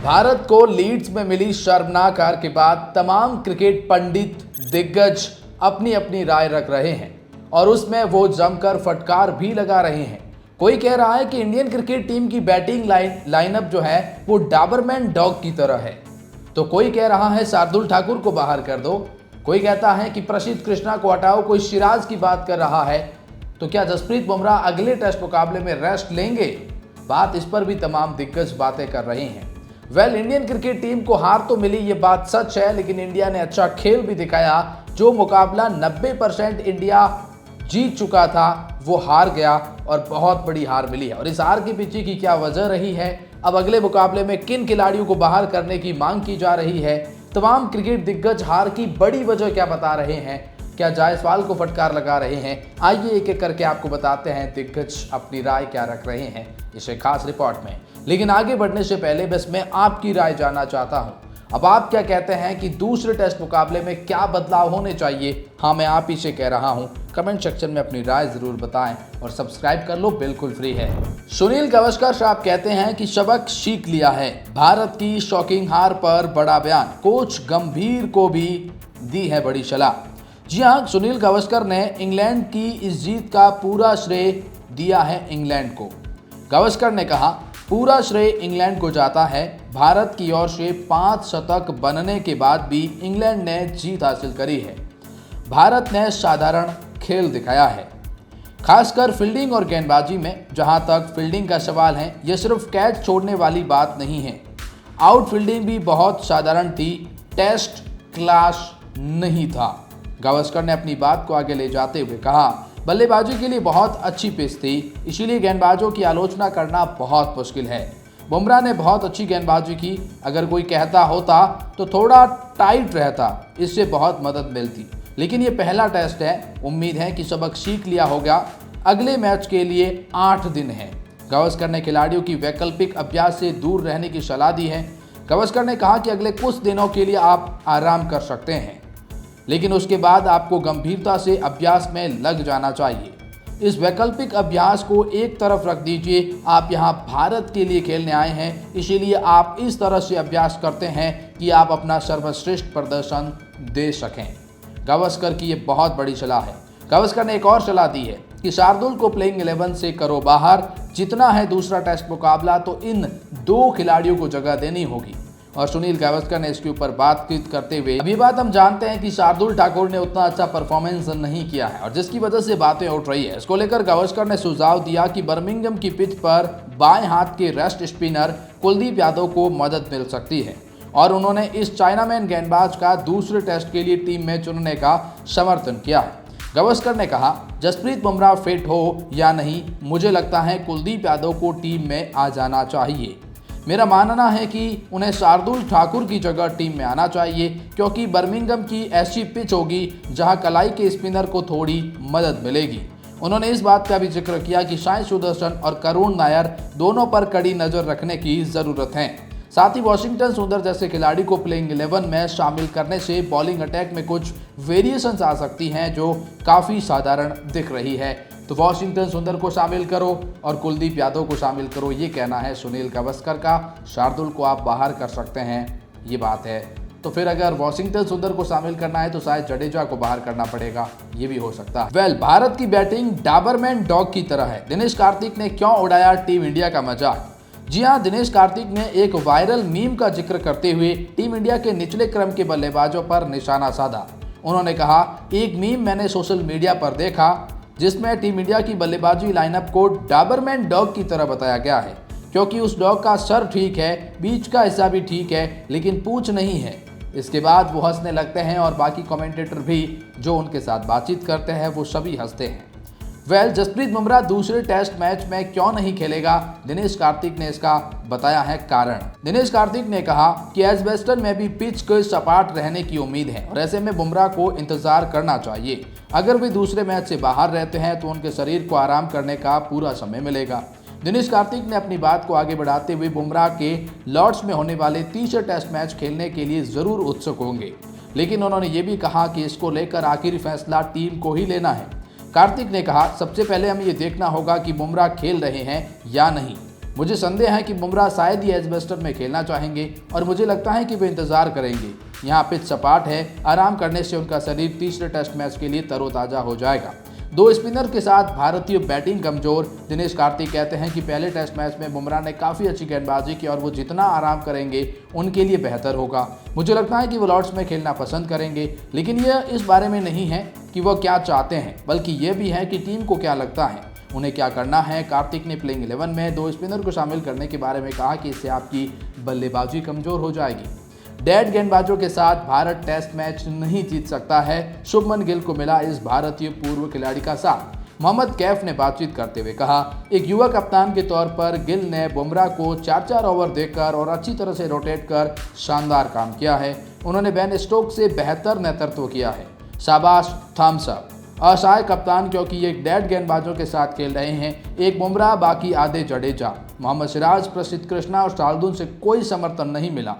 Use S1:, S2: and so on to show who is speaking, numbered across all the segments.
S1: भारत को लीड्स में मिली शर्मनाक हार के बाद तमाम क्रिकेट पंडित दिग्गज अपनी अपनी राय रख रहे हैं और उसमें वो जमकर फटकार भी लगा रहे हैं। कोई कह रहा है कि इंडियन क्रिकेट टीम की बैटिंग लाइनअप जो है वो डाबरमैन डॉग की तरह है, तो कोई कह रहा है शार्दुल ठाकुर को बाहर कर दो, कोई कहता है कि प्रसिद्ध कृष्णा को हटाओ, कोई सिराज की बात कर रहा है। तो क्या जसप्रीत बुमराह अगले टेस्ट मुकाबले में रेस्ट लेंगे? बात इस पर भी तमाम दिग्गज बातें कर रहे हैं। इंडियन क्रिकेट टीम को हार तो मिली, ये बात सच है, लेकिन इंडिया ने अच्छा खेल भी दिखाया। जो मुकाबला 90% इंडिया जीत चुका था वो हार गया और बहुत बड़ी हार मिली है। और इस हार के पीछे की क्या वजह रही है, अब अगले मुकाबले में किन खिलाड़ियों को बाहर करने की मांग की जा रही है, तमाम क्रिकेट दिग्गज हार की बड़ी वजह क्या बता रहे हैं, क्या जायसवाल को फटकार लगा रहे हैं, आइए एक एक करके आपको बताते हैं दिग्गज अपनी राय क्या रख रहे हैं इसे खास रिपोर्ट में। लेकिन आगे बढ़ने से पहले बस मैं आपकी राय जानना चाहता हूं। अब आप क्या कहते हैं कि दूसरे टेस्ट मुकाबले में क्या बदलाव होने चाहिए? हाँ, मैं आप ही से कह रहा हूं। कमेंट सेक्शन में अपनी राय जरूर बताएं और सब्सक्राइब कर लो, बिल्कुल फ्री है। सुनील गावस्कर साहब कहते हैं कि सबक सीख लिया है, भारत की शॉकिंग हार पर बड़ा बयान, कोच गंभीर को भी दी है बड़ी सलाह। जी हाँ, सुनील गावस्कर ने इंग्लैंड की इस जीत का पूरा श्रेय दिया है इंग्लैंड को। गावस्कर ने कहा, पूरा श्रेय इंग्लैंड को जाता है। भारत की ओर से 5 शतक बनने के बाद भी इंग्लैंड ने जीत हासिल करी है। भारत ने साधारण खेल दिखाया है, खासकर फील्डिंग और गेंदबाजी में। जहां तक फील्डिंग का सवाल है, यह सिर्फ कैच छोड़ने वाली बात नहीं है, आउट फील्डिंग भी बहुत साधारण थी, टेस्ट क्लास नहीं था। गावस्कर ने अपनी बात को आगे ले जाते हुए कहा, बल्लेबाजी के लिए बहुत अच्छी पिच थी, इसीलिए गेंदबाजों की आलोचना करना बहुत मुश्किल है। बुमराह ने बहुत अच्छी गेंदबाजी की, अगर कोई कहता होता तो थोड़ा टाइट रहता, इससे बहुत मदद मिलती। लेकिन ये पहला टेस्ट है, उम्मीद है कि सबक सीख लिया होगा। अगले मैच के लिए 8 दिन है। गावस्कर ने खिलाड़ियों की वैकल्पिक अभ्यास से दूर रहने की सलाह दी है। गावस्कर ने कहा कि अगले कुछ दिनों के लिए आप आराम कर सकते हैं, लेकिन उसके बाद आपको गंभीरता से अभ्यास में लग जाना चाहिए। इस वैकल्पिक अभ्यास को एक तरफ रख दीजिए, आप यहाँ भारत के लिए खेलने आए हैं, इसीलिए आप इस तरह से अभ्यास करते हैं कि आप अपना सर्वश्रेष्ठ प्रदर्शन दे सकें। गावस्कर की ये बहुत बड़ी सलाह है। गावस्कर ने एक और सलाह दी है कि शार्दुल को प्लेइंग 11 से करो बाहर, जितना है दूसरा टेस्ट मुकाबला तो इन 2 खिलाड़ियों को जगह देनी होगी। और सुनील गावस्कर ने इसके ऊपर बातचीत करते हुए अभी बात हम जानते हैं कि शार्दुल ठाकुर ने उतना अच्छा परफॉर्मेंस नहीं किया है और जिसकी वजह से बातें उठ रही है। इसको लेकर गावस्कर ने सुझाव दिया कि बर्मिंघम की पिच पर बाएं हाथ के रेस्ट स्पिनर कुलदीप यादव को मदद मिल सकती है और उन्होंने इस चाइनामैन गेंदबाज का दूसरे टेस्ट के लिए टीम में चुनने का समर्थन किया है। गावस्कर ने कहा, जसप्रीत बुमराह फिट हो या नहीं, मुझे लगता है कुलदीप यादव को टीम में आ जाना चाहिए। मेरा मानना है कि उन्हें शार्दुल ठाकुर की जगह टीम में आना चाहिए, क्योंकि बर्मिंघम की ऐसी पिच होगी जहां कलाई के स्पिनर को थोड़ी मदद मिलेगी। उन्होंने इस बात का भी जिक्र किया कि साई सुदर्शन और करुण नायर दोनों पर कड़ी नज़र रखने की ज़रूरत है। साथ ही वॉशिंगटन सुंदर जैसे खिलाड़ी को प्लेइंग 11 में शामिल करने से बॉलिंग अटैक में कुछ वेरिएशंस आ सकती हैं जो काफ़ी साधारण दिख रही है। तो वॉशिंगटन सुंदर को शामिल करो और कुलदीप यादव को शामिल करो, ये कहना है सुनील गावस्कर का। शार्दुल को आप बाहर कर सकते हैं, ये बात है। तो फिर अगर वॉशिंगटन सुंदर को शामिल करना है तो शायद जडेजा को बाहर करना पड़ेगा, ये भी हो सकता है। भारत की बैटिंग डाबरमैन डॉग की तरह है। दिनेश कार्तिक ने क्यों उड़ाया टीम इंडिया का मजाक? जी हाँ, दिनेश कार्तिक ने एक वायरल मीम का जिक्र करते हुए टीम इंडिया के निचले क्रम के बल्लेबाजों पर निशाना साधा। उन्होंने कहा, एक मीम मैंने सोशल मीडिया पर देखा जिसमें टीम इंडिया की बल्लेबाजी लाइनअप को डाबरमैन डॉग की तरह बताया गया है, क्योंकि उस डॉग का सर ठीक है, बीच का हिस्सा भी ठीक है, लेकिन पूंछ नहीं है। इसके बाद वो हंसने लगते हैं और बाकी कमेंटेटर भी जो उनके साथ बातचीत करते हैं वो सभी हंसते हैं। जसप्रीत बुमराह दूसरे टेस्ट मैच में क्यों नहीं खेलेगा? दिनेश कार्तिक ने इसका बताया है कारण। दिनेश कार्तिक ने कहा कि एजबेस्टन में भी पिच को सपाट रहने की उम्मीद है और ऐसे में बुमराह को इंतजार करना चाहिए। अगर वे दूसरे मैच से बाहर रहते हैं तो उनके शरीर को आराम करने का पूरा समय मिलेगा। दिनेश कार्तिक ने अपनी बात को आगे बढ़ाते हुए बुमराह के लॉर्ड्स में होने वाले तीसरे टेस्ट मैच खेलने के लिए जरूर उत्सुक होंगे, लेकिन उन्होंने ये भी कहा कि इसको लेकर आखिरी फैसला टीम को ही लेना है। कार्तिक ने कहा, सबसे पहले हमें ये देखना होगा कि बुमराह खेल रहे हैं या नहीं। मुझे संदेह है कि बुमराह शायद ही एजबेस्टर में खेलना चाहेंगे और मुझे लगता है कि वे इंतजार करेंगे। यहाँ पिच सपाट है, आराम करने से उनका शरीर तीसरे टेस्ट मैच के लिए तरोताज़ा हो जाएगा। दो स्पिनर के साथ भारतीय बैटिंग कमजोर। दिनेश कार्तिक कहते हैं कि पहले टेस्ट मैच में बुमराह ने काफ़ी अच्छी गेंदबाजी की और वो जितना आराम करेंगे उनके लिए बेहतर होगा। मुझे लगता है कि वो लॉर्ड्स में खेलना पसंद करेंगे, लेकिन यह इस बारे में नहीं है कि वह क्या चाहते हैं, बल्कि ये भी है कि टीम को क्या लगता है, उन्हें क्या करना है। कार्तिक ने प्लेइंग 11 में दो स्पिनर को शामिल करने के बारे में कहा कि इससे आपकी बल्लेबाजी कमजोर हो जाएगी। डेड गेंदबाजों के साथ भारत टेस्ट मैच नहीं जीत सकता है। शुभमन गिल को मिला इस भारतीय पूर्व खिलाड़ी का साथ। मोहम्मद कैफ ने बातचीत करते हुए कहा, एक युवा कप्तान के तौर पर गिल ने बुमराह को 4-4 ओवर देकर और अच्छी तरह से रोटेट कर शानदार काम किया है। उन्होंने बेन स्टोक्स से बेहतर नेतृत्व किया है। शाबाश, थम्स अप। असहाय कप्तान क्योंकि ये डेड गेंदबाजों के साथ खेल रहे हैं, एक बुमराह बाकी आधे जडेजा। मोहम्मद सिराज, प्रसिद्ध कृष्णा और शार्दुल से कोई समर्थन नहीं मिला।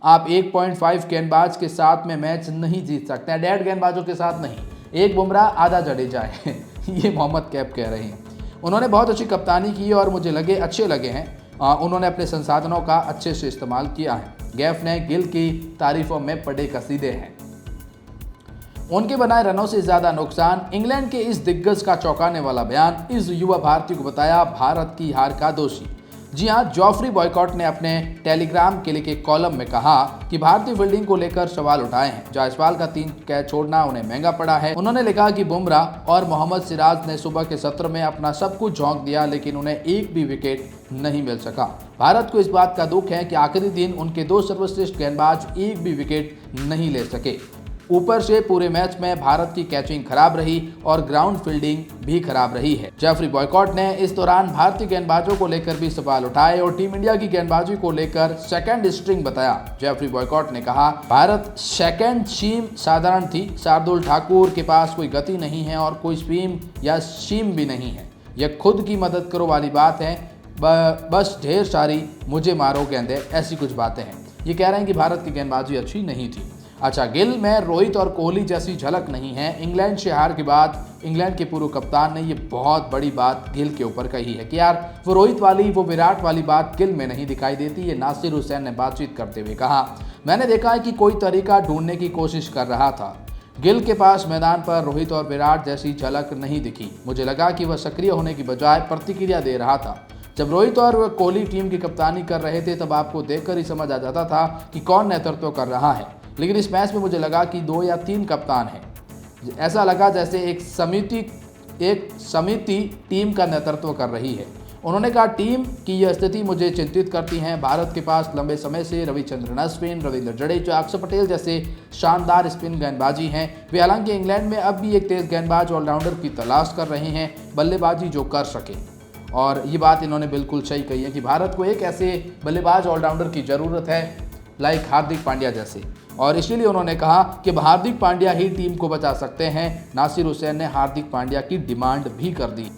S1: आप 1.5 गेंदबाज के साथ में मैच नहीं जीत सकते हैं, डेड गेंदबाजों के साथ नहीं। एक बुमराह आधा जडेजा है ये मोहम्मद कैफ कह रहे हैं। उन्होंने बहुत अच्छी कप्तानी की और मुझे अच्छे लगे हैं। उन्होंने अपने संसाधनों का अच्छे से इस्तेमाल किया है। गैफ ने गिल की तारीफों में पड़े कसीदे हैं। उनके बनाए रनों से ज्यादा नुकसान। इंग्लैंड के इस दिग्गज का चौंकाने वाला बयान। इस युवा भारतीय को बताया भारत की हार का दोषी। जी हाँ, जॉफरी बॉयकॉट ने अपने टेलीग्राम के लिखे कॉलम में कहा कि भारतीय फील्डिंग को लेकर सवाल उठाए हैं। जायसवाल का 3 कैच छोड़ना उन्हें महंगा पड़ा है। उन्होंने लिखा कि बुमराह और मोहम्मद सिराज ने सुबह के सत्र में अपना सब कुछ झोंक दिया, लेकिन उन्हें एक भी विकेट नहीं मिल सका। भारत को इस बात का दुख है कि आखिरी दिन उनके 2 सर्वश्रेष्ठ गेंदबाज एक भी विकेट नहीं ले सके। ऊपर से पूरे मैच में भारत की कैचिंग खराब रही और ग्राउंड फील्डिंग भी खराब रही है। जेफरी बॉयकॉट ने इस दौरान भारतीय गेंदबाजों को लेकर भी सवाल उठाए और टीम इंडिया की गेंदबाजी को लेकर सेकंड स्ट्रिंग बताया। जेफरी बॉयकॉट ने कहा, भारत सेकंड सीम साधारण थी। शार्दुल ठाकुर के पास कोई गति नहीं है और कोई स्पीम या सीम भी नहीं है। यह खुद की मदद करो वाली बात है, बस ढेर सारी मुझे मारो गेंदे, ऐसी कुछ बातें हैं। ये कह रहे हैं कि भारत की गेंदबाजी अच्छी नहीं थी। अच्छा, गिल में रोहित और कोहली जैसी झलक नहीं है। इंग्लैंड से हार के बाद इंग्लैंड के पूर्व कप्तान ने ये बहुत बड़ी बात गिल के ऊपर कही है कि यार वो रोहित वाली, वो विराट वाली बात गिल में नहीं दिखाई देती। ये नासिर हुसैन ने बातचीत करते हुए कहा, मैंने देखा है कि कोई तरीका ढूंढने की कोशिश कर रहा था। गिल के पास मैदान पर रोहित और विराट जैसी झलक नहीं दिखी। मुझे लगा कि वह सक्रिय होने की बजाय प्रतिक्रिया दे रहा था। जब रोहित और कोहली टीम की कप्तानी कर रहे थे तब आपको देखकर ही समझ आ जाता था कि कौन नेतृत्व कर रहा है, लेकिन इस मैच में मुझे लगा कि 2 या 3 कप्तान हैं। ऐसा लगा जैसे एक समिति टीम का नेतृत्व कर रही है। उन्होंने कहा, टीम की यह स्थिति मुझे चिंतित करती है। भारत के पास लंबे समय से रविचंद्रन अश्विन, रविंद्र जडेजा, अक्षर पटेल जैसे शानदार स्पिन गेंदबाजी हैं। वे हालांकि इंग्लैंड में अब भी एक तेज गेंदबाज ऑलराउंडर की तलाश कर रहे हैं, बल्लेबाजी जो कर सके। और ये बात इन्होंने बिल्कुल सही कही है कि भारत को एक ऐसे बल्लेबाज ऑलराउंडर की ज़रूरत है, लाइक हार्दिक पांड्या जैसे। और इसीलिए उन्होंने कहा कि हार्दिक पांड्या ही टीम को बचा सकते हैं। नासिर हुसैन ने हार्दिक पांड्या की डिमांड भी कर दी।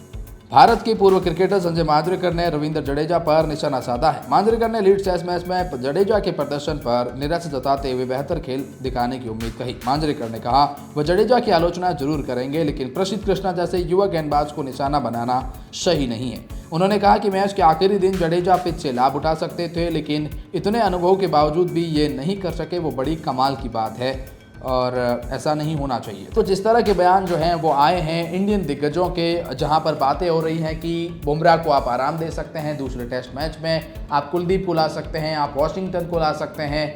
S1: भारत के पूर्व क्रिकेटर संजय मांजरेकर ने रविंद्र जडेजा पर निशाना साधा है। मांजरेकर ने लीड्स टेस्ट मैच में जडेजा के प्रदर्शन पर निराशा जताते हुए बेहतर खेल दिखाने की उम्मीद कही। मांजरेकर ने कहा, वह जडेजा की आलोचना जरूर करेंगे, लेकिन प्रसिद्ध कृष्णा जैसे युवा गेंदबाज को निशाना बनाना सही नहीं है। उन्होंने कहा कि मैच के आखिरी दिन जडेजा पिच से लाभ उठा सकते थे, लेकिन इतने अनुभव के बावजूद भी ये नहीं कर सके, वो बड़ी कमाल की बात है और ऐसा नहीं होना चाहिए। तो जिस तरह के बयान जो हैं वो आए हैं इंडियन दिग्गजों के, जहां पर बातें हो रही हैं कि बुमराह को आप आराम दे सकते हैं दूसरे टेस्ट मैच में, आप कुलदीप को ला सकते हैं, आप वॉशिंगटन को ला सकते हैं,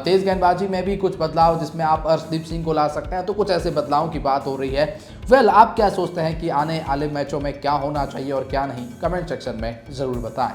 S1: तेज गेंदबाजी में भी कुछ बदलाव जिसमें आप अर्शदीप सिंह को ला सकते हैं। तो कुछ ऐसे बदलावों की बात हो रही है। वेल, आप क्या सोचते हैं कि आने वाले मैचों में क्या होना चाहिए और क्या नहीं, कमेंट सेक्शन में ज़रूर बताएं।